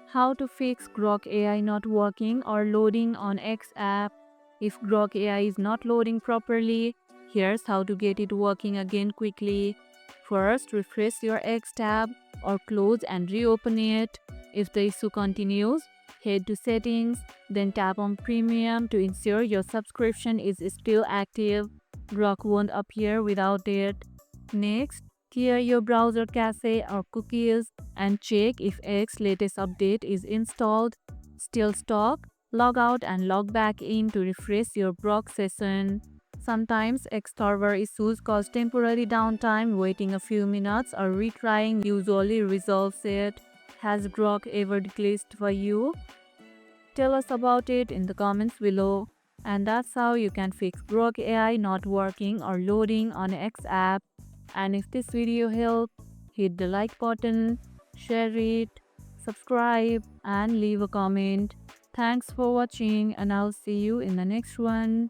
How to fix Grok AI not working or loading on X app. If Grok AI is not loading properly, here's how to get it working again quickly. First, refresh your X tab or close and reopen it. If the issue continues, head to settings, then tap on premium to ensure your subscription is still active. Grok won't appear without it. Next, clear your browser cache or cookies and check if X latest update is installed. Still stuck? Log out and log back in to refresh your Grok session. Sometimes X server issues cause temporary downtime. Waiting a few minutes or retrying usually resolves it. Has Grok ever glitched for you? Tell us about it in the comments below. And that's how you can fix Grok AI not working or loading on X app. And if this video helped, hit the like button, share it, subscribe, and leave a comment. Thanks for watching, and I'll see you in the next one.